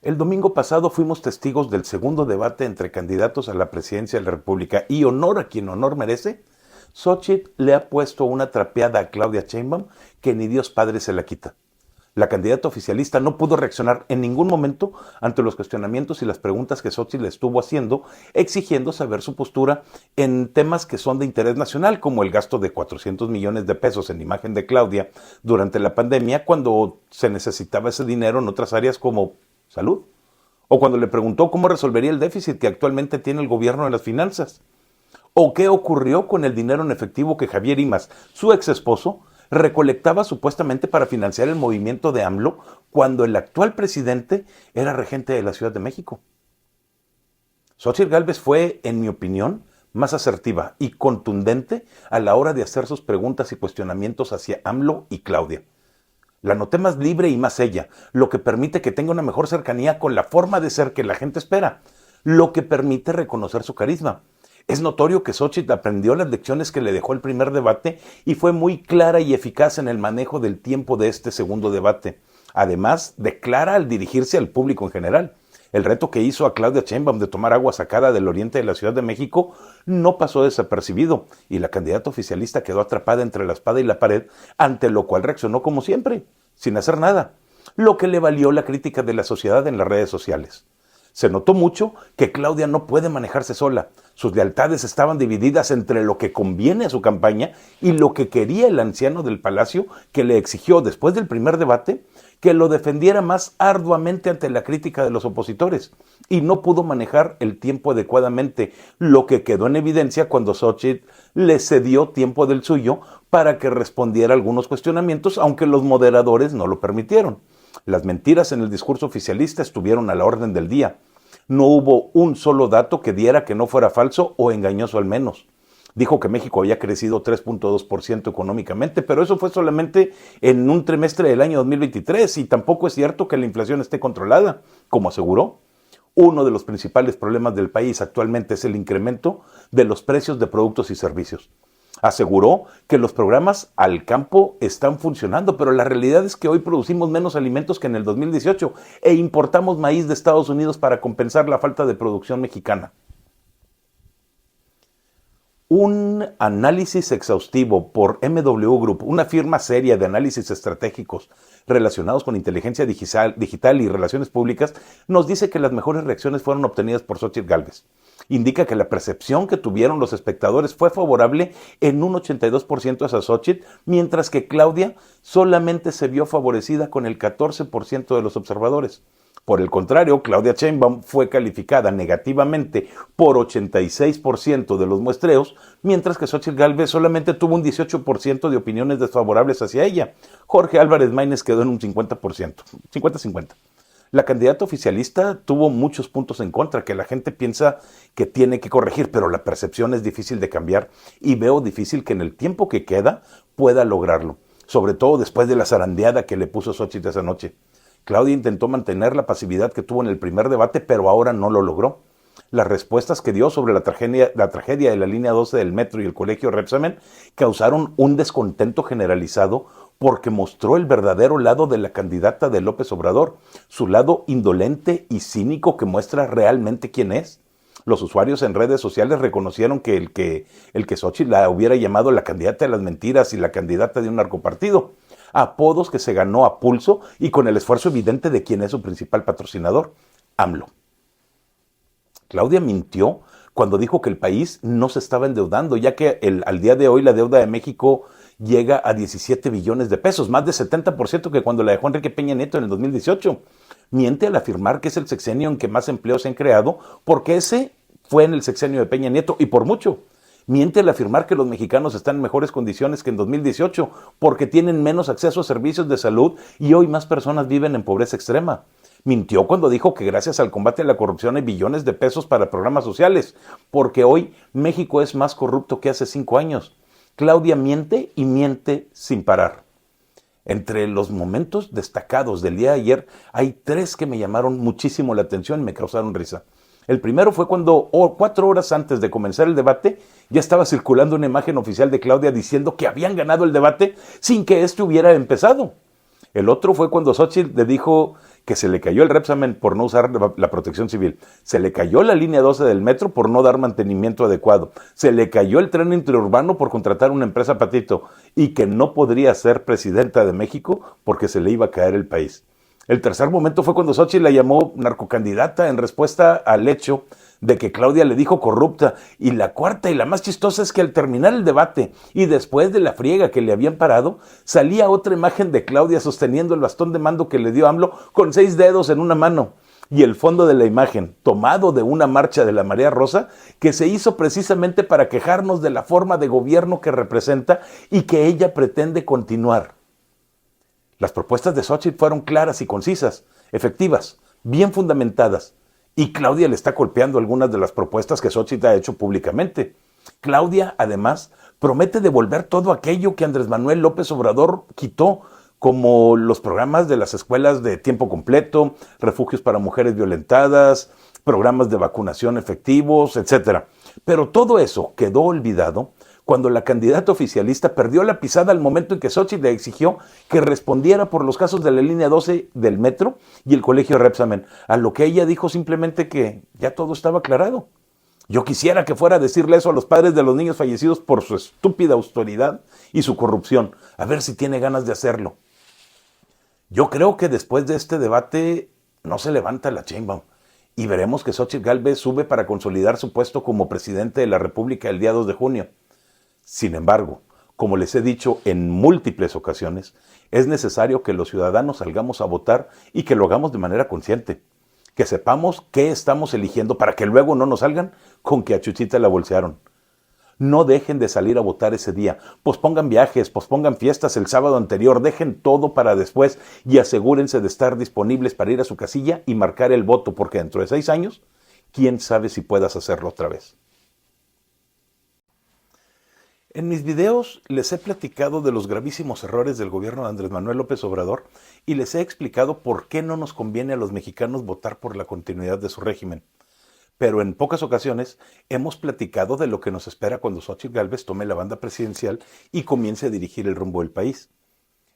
El domingo pasado fuimos testigos del segundo debate entre candidatos a la presidencia de la República y honor a quien honor merece, Xóchitl le ha puesto una trapeada a Claudia Sheinbaum que ni Dios Padre se la quita. La candidata oficialista no pudo reaccionar en ningún momento ante los cuestionamientos y las preguntas que Xóchitl le estuvo haciendo, exigiendo saber su postura en temas que son de interés nacional, como el gasto de 400 millones de pesos en imagen de Claudia durante la pandemia, cuando se necesitaba ese dinero en otras áreas como salud, o cuando le preguntó cómo resolvería el déficit que actualmente tiene el gobierno de las finanzas, o qué ocurrió con el dinero en efectivo que Javier Imaz, su ex esposo, recolectaba supuestamente para financiar el movimiento de AMLO cuando el actual presidente era regente de la Ciudad de México. Xóchitl Gálvez fue, en mi opinión, más asertiva y contundente a la hora de hacer sus preguntas y cuestionamientos hacia AMLO y Claudia. La noté más libre y más ella, lo que permite que tenga una mejor cercanía con la forma de ser que la gente espera, lo que permite reconocer su carisma. Es notorio que Xóchitl aprendió las lecciones que le dejó el primer debate y fue muy clara y eficaz en el manejo del tiempo de este segundo debate. Además, declara al dirigirse al público en general. El reto que hizo a Claudia Sheinbaum de tomar agua sacada del oriente de la Ciudad de México no pasó desapercibido y la candidata oficialista quedó atrapada entre la espada y la pared, ante lo cual reaccionó como siempre, sin hacer nada, lo que le valió la crítica de la sociedad en las redes sociales. Se notó mucho que Claudia no puede manejarse sola. Sus lealtades estaban divididas entre lo que conviene a su campaña y lo que quería el anciano del palacio, que le exigió después del primer debate que lo defendiera más arduamente ante la crítica de los opositores, y no pudo manejar el tiempo adecuadamente, lo que quedó en evidencia cuando Xóchitl le cedió tiempo del suyo para que respondiera a algunos cuestionamientos, aunque los moderadores no lo permitieron. Las mentiras en el discurso oficialista estuvieron a la orden del día. No hubo un solo dato que diera que no fuera falso o engañoso al menos. Dijo que México había crecido 3.2% económicamente, pero eso fue solamente en un trimestre del año 2023 y tampoco es cierto que la inflación esté controlada, como aseguró. Uno de los principales problemas del país actualmente es el incremento de los precios de productos y servicios. Aseguró que los programas al campo están funcionando, pero la realidad es que hoy producimos menos alimentos que en el 2018 e importamos maíz de Estados Unidos para compensar la falta de producción mexicana. Un análisis exhaustivo por MW Group, una firma seria de análisis estratégicos relacionados con inteligencia digital y relaciones públicas, nos dice que las mejores reacciones fueron obtenidas por Xóchitl Gálvez. Indica que la percepción que tuvieron los espectadores fue favorable en un 82% hacia Xóchitl, mientras que Claudia solamente se vio favorecida con el 14% de los observadores. Por el contrario, Claudia Sheinbaum fue calificada negativamente por 86% de los muestreos, mientras que Xóchitl Gálvez solamente tuvo un 18% de opiniones desfavorables hacia ella. Jorge Álvarez Maínez quedó en un 50%, 50-50. La candidata oficialista tuvo muchos puntos en contra que la gente piensa que tiene que corregir, pero la percepción es difícil de cambiar y veo difícil que en el tiempo que queda pueda lograrlo, sobre todo después de la zarandeada que le puso Xóchitl esa noche. Claudia intentó mantener la pasividad que tuvo en el primer debate, pero ahora no lo logró. Las respuestas que dio sobre la tragedia de la línea 12 del metro y el colegio Repsamen causaron un descontento generalizado porque mostró el verdadero lado de la candidata de López Obrador, su lado indolente y cínico que muestra realmente quién es. Los usuarios en redes sociales reconocieron que el que Xóchitl la hubiera llamado la candidata de las mentiras y la candidata de un narcopartido, apodos que se ganó a pulso y con el esfuerzo evidente de quien es su principal patrocinador, AMLO. Claudia mintió cuando dijo que el país no se estaba endeudando, ya que al día de hoy la deuda de México llega a 17 billones de pesos, más de 70% que cuando la dejó Enrique Peña Nieto en el 2018. Miente al afirmar que es el sexenio en que más empleos se han creado, porque ese fue en el sexenio de Peña Nieto y por mucho. Miente al afirmar que los mexicanos están en mejores condiciones que en 2018, porque tienen menos acceso a servicios de salud y hoy más personas viven en pobreza extrema. Mintió cuando dijo que gracias al combate a la corrupción hay billones de pesos para programas sociales, porque hoy México es más corrupto que hace 5 años. Claudia miente y miente sin parar. Entre los momentos destacados del día de ayer, hay 3 que me llamaron muchísimo la atención y me causaron risa. El primero fue cuando 4 horas antes de comenzar el debate ya estaba circulando una imagen oficial de Claudia diciendo que habían ganado el debate sin que este hubiera empezado. El otro fue cuando Xóchitl le dijo que se le cayó el Repsamen por no usar la protección civil, se le cayó la línea 12 del metro por no dar mantenimiento adecuado, se le cayó el tren interurbano por contratar una empresa patito y que no podría ser presidenta de México porque se le iba a caer el país. El tercer momento fue cuando Xochitl la llamó narcocandidata en respuesta al hecho de que Claudia le dijo corrupta. Y la cuarta y la más chistosa es que al terminar el debate y después de la friega que le habían parado, salía otra imagen de Claudia sosteniendo el bastón de mando que le dio AMLO con 6 dedos en una mano. Y el fondo de la imagen, tomado de una marcha de la Marea Rosa, que se hizo precisamente para quejarnos de la forma de gobierno que representa y que ella pretende continuar. Las propuestas de Xochitl fueron claras y concisas, efectivas, bien fundamentadas. Y Claudia le está golpeando algunas de las propuestas que Xochitl ha hecho públicamente. Claudia, además, promete devolver todo aquello que Andrés Manuel López Obrador quitó, como los programas de las escuelas de tiempo completo, refugios para mujeres violentadas, programas de vacunación efectivos, etc. Pero todo eso quedó olvidado cuando la candidata oficialista perdió la pisada al momento en que Xochitl le exigió que respondiera por los casos de la línea 12 del metro y el colegio Repsamen, a lo que ella dijo simplemente que ya todo estaba aclarado. Yo quisiera que fuera a decirle eso a los padres de los niños fallecidos por su estúpida autoridad y su corrupción, a ver si tiene ganas de hacerlo. Yo creo que después de este debate no se levanta la Sheinbaum y veremos que Xochitl Gálvez sube para consolidar su puesto como presidente de la República el día 2 de junio. Sin embargo, como les he dicho en múltiples ocasiones, es necesario que los ciudadanos salgamos a votar y que lo hagamos de manera consciente. Que sepamos qué estamos eligiendo para que luego no nos salgan con que a Chuchita la bolsearon. No dejen de salir a votar ese día. Pospongan viajes, pospongan fiestas el sábado anterior, dejen todo para después y asegúrense de estar disponibles para ir a su casilla y marcar el voto, porque dentro de 6 años, quién sabe si puedas hacerlo otra vez. En mis videos les he platicado de los gravísimos errores del gobierno de Andrés Manuel López Obrador y les he explicado por qué no nos conviene a los mexicanos votar por la continuidad de su régimen. Pero en pocas ocasiones hemos platicado de lo que nos espera cuando Xochitl Gálvez tome la banda presidencial y comience a dirigir el rumbo del país.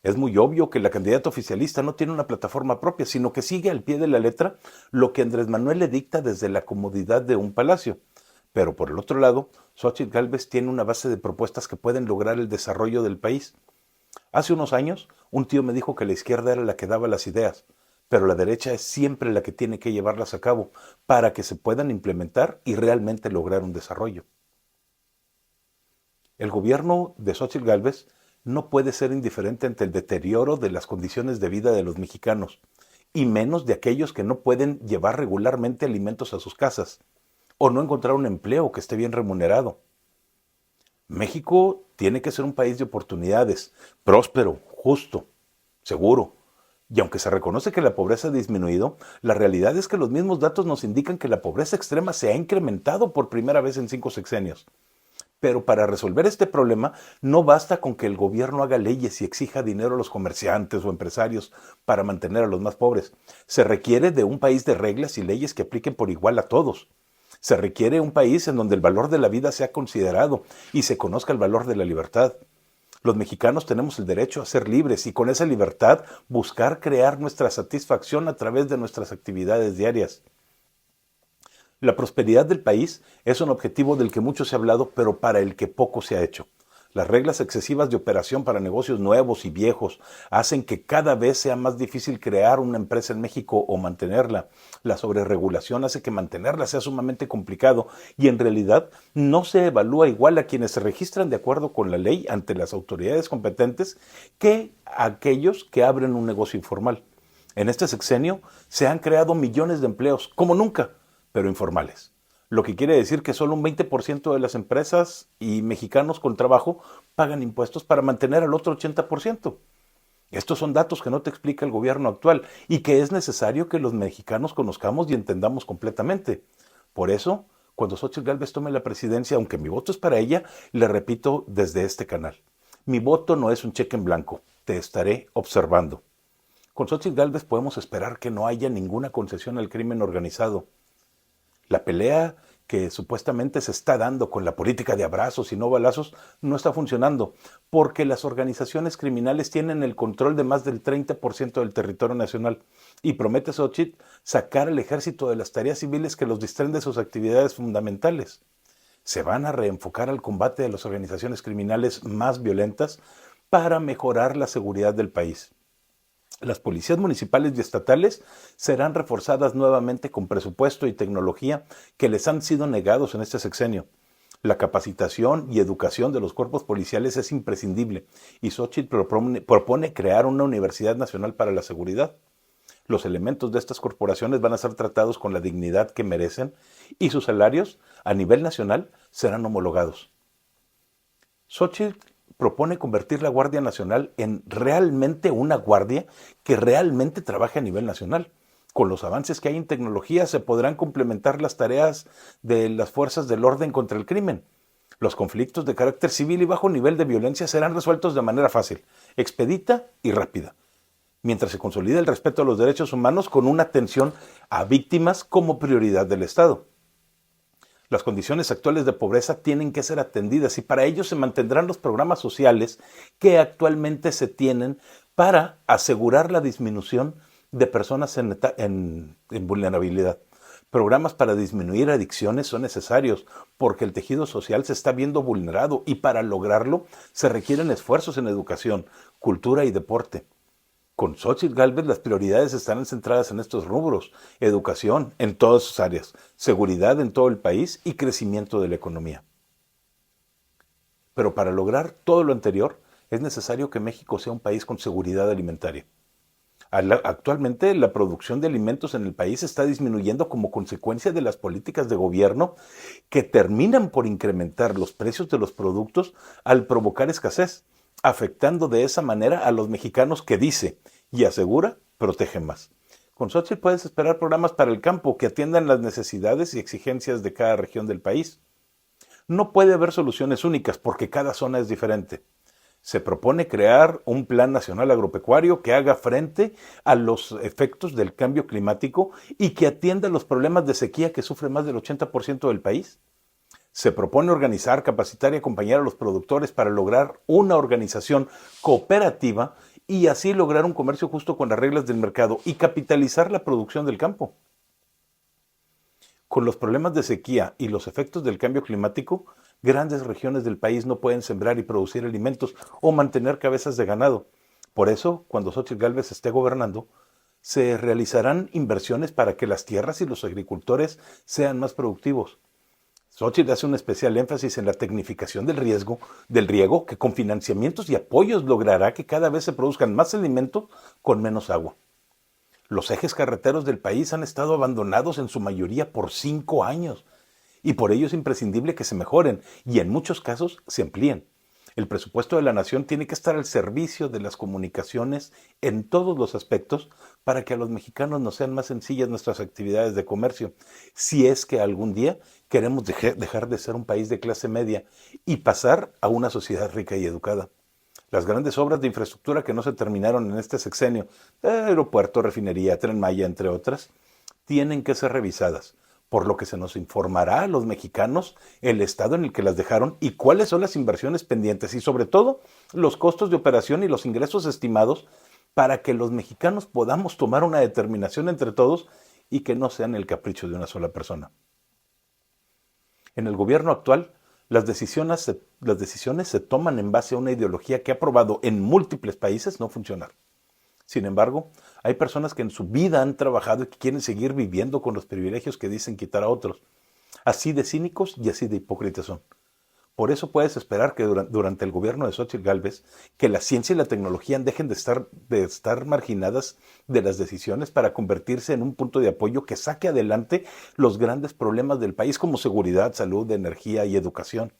Es muy obvio que la candidata oficialista no tiene una plataforma propia, sino que sigue al pie de la letra lo que Andrés Manuel le dicta desde la comodidad de un palacio. Pero por el otro lado, Xochitl Gálvez tiene una base de propuestas que pueden lograr el desarrollo del país. Hace unos años, un tío me dijo que la izquierda era la que daba las ideas, pero la derecha es siempre la que tiene que llevarlas a cabo para que se puedan implementar y realmente lograr un desarrollo. El gobierno de Xochitl Gálvez no puede ser indiferente ante el deterioro de las condiciones de vida de los mexicanos, y menos de aquellos que no pueden llevar regularmente alimentos a sus casas, o no encontrar un empleo que esté bien remunerado. México tiene que ser un país de oportunidades, próspero, justo, seguro. Y aunque se reconoce que la pobreza ha disminuido, la realidad es que los mismos datos nos indican que la pobreza extrema se ha incrementado por primera vez en 5 sexenios. Pero para resolver este problema no basta con que el gobierno haga leyes y exija dinero a los comerciantes o empresarios para mantener a los más pobres. Se requiere de un país de reglas y leyes que apliquen por igual a todos. Se requiere un país en donde el valor de la vida sea considerado y se conozca el valor de la libertad. Los mexicanos tenemos el derecho a ser libres y con esa libertad buscar crear nuestra satisfacción a través de nuestras actividades diarias. La prosperidad del país es un objetivo del que mucho se ha hablado, pero para el que poco se ha hecho. Las reglas excesivas de operación para negocios nuevos y viejos hacen que cada vez sea más difícil crear una empresa en México o mantenerla. La sobreregulación hace que mantenerla sea sumamente complicado y en realidad no se evalúa igual a quienes se registran de acuerdo con la ley ante las autoridades competentes que a aquellos que abren un negocio informal. En este sexenio se han creado millones de empleos, como nunca, pero informales. Lo que quiere decir que solo un 20% de las empresas y mexicanos con trabajo pagan impuestos para mantener al otro 80%. Estos son datos que no te explica el gobierno actual y que es necesario que los mexicanos conozcamos y entendamos completamente. Por eso, cuando Xochitl Gálvez tome la presidencia, aunque mi voto es para ella, le repito desde este canal. Mi voto no es un cheque en blanco, te estaré observando. Con Xochitl Gálvez podemos esperar que no haya ninguna concesión al crimen organizado. La pelea que supuestamente se está dando con la política de abrazos y no balazos no está funcionando, porque las organizaciones criminales tienen el control de más del 30% del territorio nacional y promete Xochitl sacar al ejército de las tareas civiles que los distraen de sus actividades fundamentales. Se van a reenfocar al combate de las organizaciones criminales más violentas para mejorar la seguridad del país. Las policías municipales y estatales serán reforzadas nuevamente con presupuesto y tecnología que les han sido negados en este sexenio. La capacitación y educación de los cuerpos policiales es imprescindible y Xochitl propone crear una Universidad Nacional para la Seguridad. Los elementos de estas corporaciones van a ser tratados con la dignidad que merecen y sus salarios a nivel nacional serán homologados. Xochitl propone convertir la Guardia Nacional en realmente una guardia que realmente trabaje a nivel nacional. Con los avances que hay en tecnología se podrán complementar las tareas de las fuerzas del orden contra el crimen. Los conflictos de carácter civil y bajo nivel de violencia serán resueltos de manera fácil, expedita y rápida, mientras se consolida el respeto a los derechos humanos con una atención a víctimas como prioridad del Estado. Las condiciones actuales de pobreza tienen que ser atendidas y para ello se mantendrán los programas sociales que actualmente se tienen para asegurar la disminución de personas en vulnerabilidad. Programas para disminuir adicciones son necesarios porque el tejido social se está viendo vulnerado y para lograrlo se requieren esfuerzos en educación, cultura y deporte. Con Xochitl Gálvez las prioridades estarán centradas en estos rubros: educación en todas sus áreas, seguridad en todo el país y crecimiento de la economía. Pero para lograr todo lo anterior, es necesario que México sea un país con seguridad alimentaria. Actualmente la producción de alimentos en el país está disminuyendo como consecuencia de las políticas de gobierno que terminan por incrementar los precios de los productos al provocar escasez, afectando de esa manera a los mexicanos que dice y asegura protegen más. Con Xochitl puedes esperar programas para el campo que atiendan las necesidades y exigencias de cada región del país. No puede haber soluciones únicas porque cada zona es diferente. Se propone crear un plan nacional agropecuario que haga frente a los efectos del cambio climático y que atienda los problemas de sequía que sufre más del 80% del país. Se propone organizar, capacitar y acompañar a los productores para lograr una organización cooperativa y así lograr un comercio justo con las reglas del mercado y capitalizar la producción del campo. Con los problemas de sequía y los efectos del cambio climático, grandes regiones del país no pueden sembrar y producir alimentos o mantener cabezas de ganado. Por eso, cuando Xochitl Gálvez esté gobernando, se realizarán inversiones para que las tierras y los agricultores sean más productivos. Xochitl hace un especial énfasis en la tecnificación del riego, que con financiamientos y apoyos logrará que cada vez se produzcan más alimentos con menos agua. Los ejes carreteros del país han estado abandonados en su mayoría por 5 años y por ello es imprescindible que se mejoren y en muchos casos se amplíen. El presupuesto de la nación tiene que estar al servicio de las comunicaciones en todos los aspectos para que a los mexicanos nos sean más sencillas nuestras actividades de comercio, si es que algún día queremos dejar de ser un país de clase media y pasar a una sociedad rica y educada. Las grandes obras de infraestructura que no se terminaron en este sexenio, aeropuerto, refinería, Tren Maya, entre otras, tienen que ser revisadas, por lo que se nos informará a los mexicanos el estado en el que las dejaron y cuáles son las inversiones pendientes y sobre todo los costos de operación y los ingresos estimados para que los mexicanos podamos tomar una determinación entre todos y que no sean el capricho de una sola persona. En el gobierno actual, las decisiones se toman en base a una ideología que ha probado en múltiples países no funcionar. Sin embargo, hay personas que en su vida han trabajado y que quieren seguir viviendo con los privilegios que dicen quitar a otros. Así de cínicos y así de hipócritas son. Por eso puedes esperar que durante el gobierno de Xochitl Gálvez, que la ciencia y la tecnología dejen de estar marginadas de las decisiones para convertirse en un punto de apoyo que saque adelante los grandes problemas del país como seguridad, salud, energía y educación.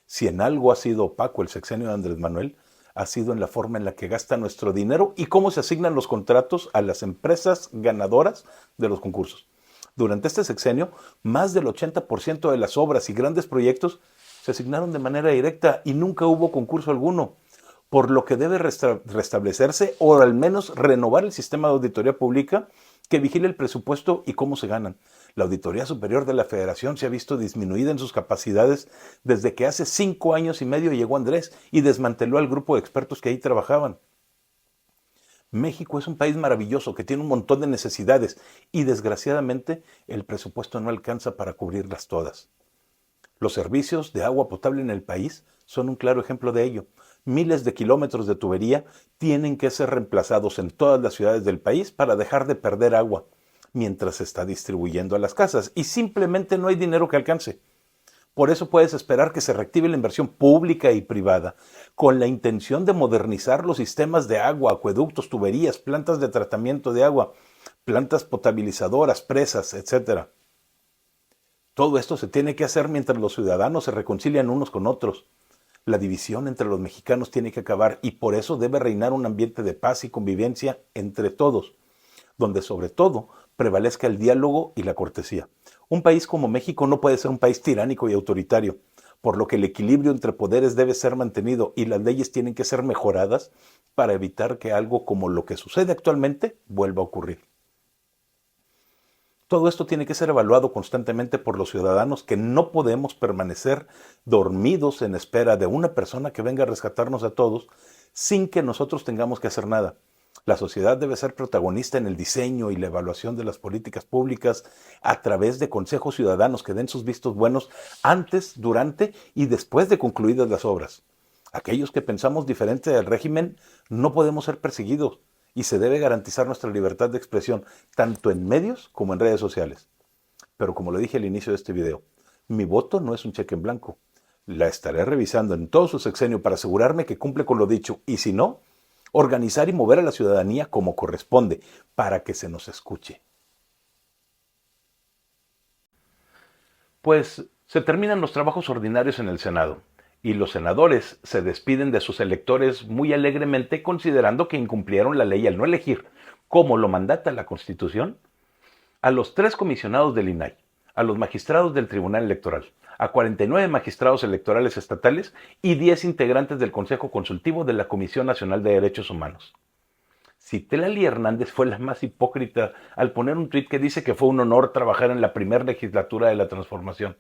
Si en algo ha sido opaco el sexenio de Andrés Manuel, ha sido en la forma en la que gasta nuestro dinero y cómo se asignan los contratos a las empresas ganadoras de los concursos. Durante este sexenio, más del 80% de las obras y grandes proyectos se asignaron de manera directa y nunca hubo concurso alguno, por lo que debe restablecerse o al menos renovar el sistema de auditoría pública que vigile el presupuesto y cómo se ganan. La Auditoría Superior de la Federación se ha visto disminuida en sus capacidades desde que hace 5 años y medio llegó Andrés y desmanteló al grupo de expertos que ahí trabajaban. México es un país maravilloso que tiene un montón de necesidades y desgraciadamente el presupuesto no alcanza para cubrirlas todas. Los servicios de agua potable en el país son un claro ejemplo de ello. Miles de kilómetros de tubería tienen que ser reemplazados en todas las ciudades del país para dejar de perder agua mientras se está distribuyendo a las casas y simplemente no hay dinero que alcance. Por eso puedes esperar que se reactive la inversión pública y privada con la intención de modernizar los sistemas de agua, acueductos, tuberías, plantas de tratamiento de agua, plantas potabilizadoras, presas, etc. Todo esto se tiene que hacer mientras los ciudadanos se reconcilian unos con otros. La división entre los mexicanos tiene que acabar y por eso debe reinar un ambiente de paz y convivencia entre todos, donde sobre todo prevalezca el diálogo y la cortesía. Un país como México no puede ser un país tiránico y autoritario, por lo que el equilibrio entre poderes debe ser mantenido y las leyes tienen que ser mejoradas para evitar que algo como lo que sucede actualmente vuelva a ocurrir. Todo esto tiene que ser evaluado constantemente por los ciudadanos que no podemos permanecer dormidos en espera de una persona que venga a rescatarnos a todos sin que nosotros tengamos que hacer nada. La sociedad debe ser protagonista en el diseño y la evaluación de las políticas públicas a través de consejos ciudadanos que den sus vistos buenos antes, durante y después de concluidas las obras. Aquellos que pensamos diferente del régimen no podemos ser perseguidos y se debe garantizar nuestra libertad de expresión tanto en medios como en redes sociales. Pero como lo dije al inicio de este video, mi voto no es un cheque en blanco. La estaré revisando en todo su sexenio para asegurarme que cumple con lo dicho y si no, organizar y mover a la ciudadanía como corresponde, para que se nos escuche. Pues se terminan los trabajos ordinarios en el Senado, y los senadores se despiden de sus electores muy alegremente considerando que incumplieron la ley al no elegir, como lo mandata la Constitución, a los 3 comisionados del INAI, a los magistrados del Tribunal Electoral, a 49 magistrados electorales estatales y 10 integrantes del Consejo Consultivo de la Comisión Nacional de Derechos Humanos. Citlali Hernández fue la más hipócrita al poner un tuit que dice que fue un honor trabajar en la primera legislatura de la transformación.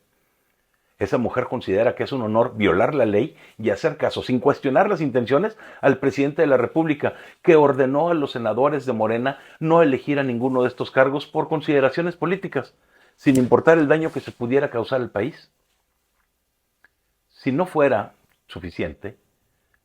Esa mujer considera que es un honor violar la ley y hacer caso, sin cuestionar las intenciones, al presidente de la República, que ordenó a los senadores de Morena no elegir a ninguno de estos cargos por consideraciones políticas, sin importar el daño que se pudiera causar al país. Si no fuera suficiente,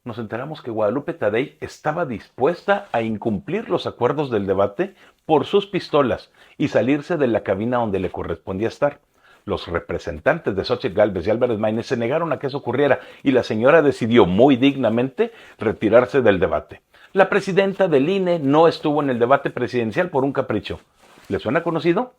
nos enteramos que Guadalupe Tadei estaba dispuesta a incumplir los acuerdos del debate por sus pistolas y salirse de la cabina donde le correspondía estar. Los representantes de Xóchitl Gálvez y Álvarez Maínez se negaron a que eso ocurriera y la señora decidió muy dignamente retirarse del debate. La presidenta del INE no estuvo en el debate presidencial por un capricho. ¿Le suena conocido?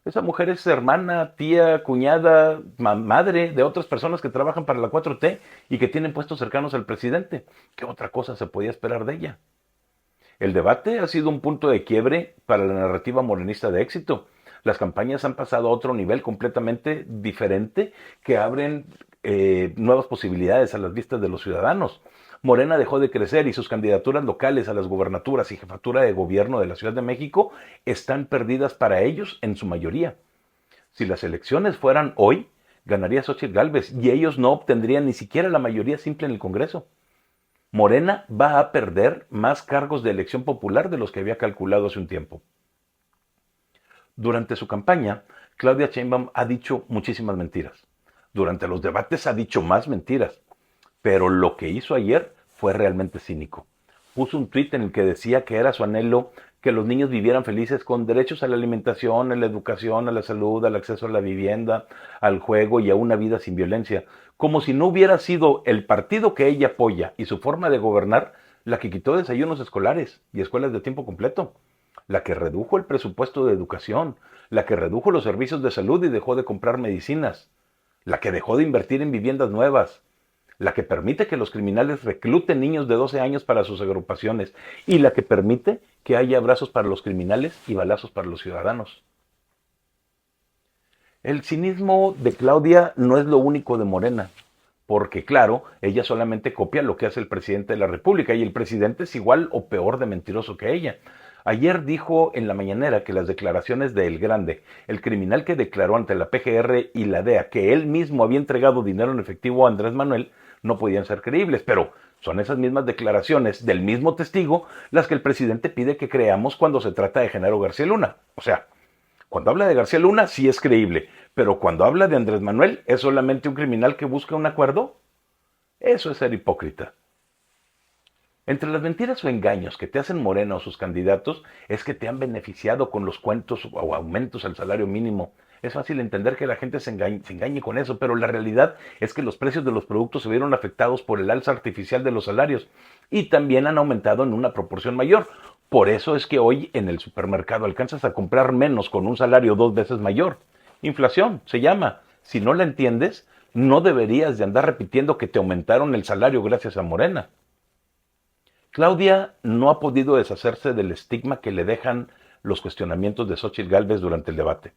Esa mujer es hermana, tía, cuñada, madre de otras personas que trabajan para la 4T y que tienen puestos cercanos al presidente. ¿Qué otra cosa se podía esperar de ella? El debate ha sido un punto de quiebre para la narrativa morenista de éxito. Las campañas han pasado a otro nivel completamente diferente que abren nuevas posibilidades a las vistas de los ciudadanos. Morena dejó de crecer y sus candidaturas locales a las gubernaturas y jefatura de gobierno de la Ciudad de México están perdidas para ellos en su mayoría. Si las elecciones fueran hoy, ganaría Xóchitl Gálvez y ellos no obtendrían ni siquiera la mayoría simple en el Congreso. Morena va a perder más cargos de elección popular de los que había calculado hace un tiempo. Durante su campaña, Claudia Sheinbaum ha dicho muchísimas mentiras. Durante los debates ha dicho más mentiras. Pero lo que hizo ayer fue realmente cínico. Puso un tuit en el que decía que era su anhelo que los niños vivieran felices con derechos a la alimentación, a la educación, a la salud, al acceso a la vivienda, al juego y a una vida sin violencia. Como si no hubiera sido el partido que ella apoya y su forma de gobernar la que quitó desayunos escolares y escuelas de tiempo completo, la que redujo el presupuesto de educación, la que redujo los servicios de salud y dejó de comprar medicinas, la que dejó de invertir en viviendas nuevas, la que permite que los criminales recluten niños de 12 años para sus agrupaciones y la que permite que haya abrazos para los criminales y balazos para los ciudadanos. El cinismo de Claudia no es lo único de Morena, porque claro, ella solamente copia lo que hace el presidente de la República y el presidente es igual o peor de mentiroso que ella. Ayer dijo en la mañanera que las declaraciones de El Grande, el criminal que declaró ante la PGR y la DEA que él mismo había entregado dinero en efectivo a Andrés Manuel, no podían ser creíbles, pero son esas mismas declaraciones del mismo testigo las que el presidente pide que creamos cuando se trata de Genaro García Luna. O sea, cuando habla de García Luna sí es creíble, pero cuando habla de Andrés Manuel es solamente un criminal que busca un acuerdo. Eso es ser hipócrita. Entre las mentiras o engaños que te hacen Morena o sus candidatos es que te han beneficiado con los cuentos o aumentos al salario mínimo. Es fácil entender que la gente se engañe con eso, pero la realidad es que los precios de los productos se vieron afectados por el alza artificial de los salarios y también han aumentado en una proporción mayor. Por eso es que hoy en el supermercado alcanzas a comprar menos con un salario 2 veces mayor. Inflación se llama. Si no la entiendes, no deberías de andar repitiendo que te aumentaron el salario gracias a Morena. Claudia no ha podido deshacerse del estigma que le dejan los cuestionamientos de Xóchitl Gálvez durante el debate.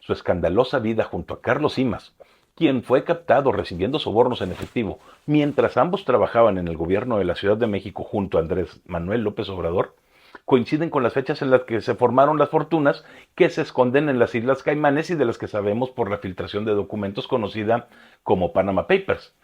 Su escandalosa vida junto a Carlos Simas, quien fue captado recibiendo sobornos en efectivo mientras ambos trabajaban en el gobierno de la Ciudad de México junto a Andrés Manuel López Obrador, coinciden con las fechas en las que se formaron las fortunas que se esconden en las Islas Caimanes y de las que sabemos por la filtración de documentos conocida como Panama Papers.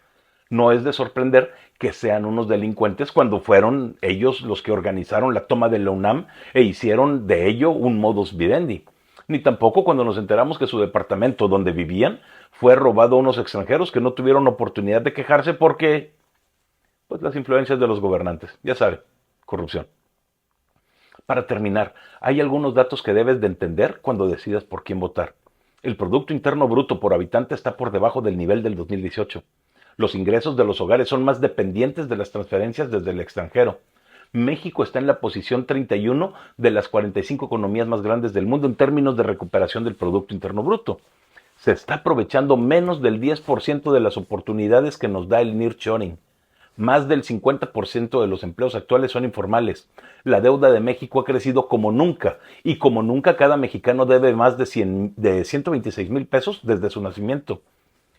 No es de sorprender que sean unos delincuentes cuando fueron ellos los que organizaron la toma de la UNAM e hicieron de ello un modus vivendi. Ni tampoco cuando nos enteramos que su departamento donde vivían fue robado a unos extranjeros que no tuvieron oportunidad de quejarse porque, pues, las influencias de los gobernantes. Ya saben, corrupción. Para terminar, hay algunos datos que debes de entender cuando decidas por quién votar. El Producto Interno Bruto por habitante está por debajo del nivel del 2018. Los ingresos de los hogares son más dependientes de las transferencias desde el extranjero. México está en la posición 31 de las 45 economías más grandes del mundo en términos de recuperación del Producto Interno Bruto. Se está aprovechando menos del 10% de las oportunidades que nos da el nearshoring. Más del 50% de los empleos actuales son informales. La deuda de México ha crecido como nunca y como nunca cada mexicano debe más de 126,000 pesos desde su nacimiento.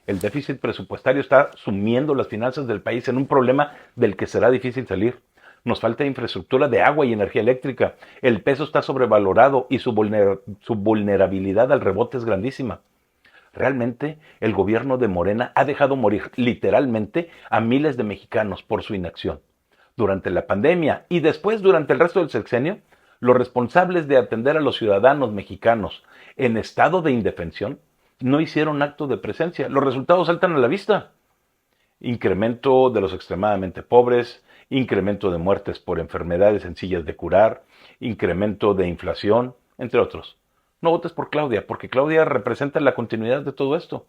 El déficit presupuestario está sumiendo las finanzas del país en un problema del que será difícil salir. Nos falta infraestructura de agua y energía eléctrica. El peso está sobrevalorado y su vulnerabilidad al rebote es grandísima. Realmente, el gobierno de Morena ha dejado morir literalmente a miles de mexicanos por su inacción. Durante la pandemia y después durante el resto del sexenio, los responsables de atender a los ciudadanos mexicanos en estado de indefensión no hicieron acto de presencia. Los resultados saltan a la vista. Incremento de los extremadamente pobres, incremento de muertes por enfermedades sencillas de curar, incremento de inflación, entre otros. No votes por Claudia, porque Claudia representa la continuidad de todo esto.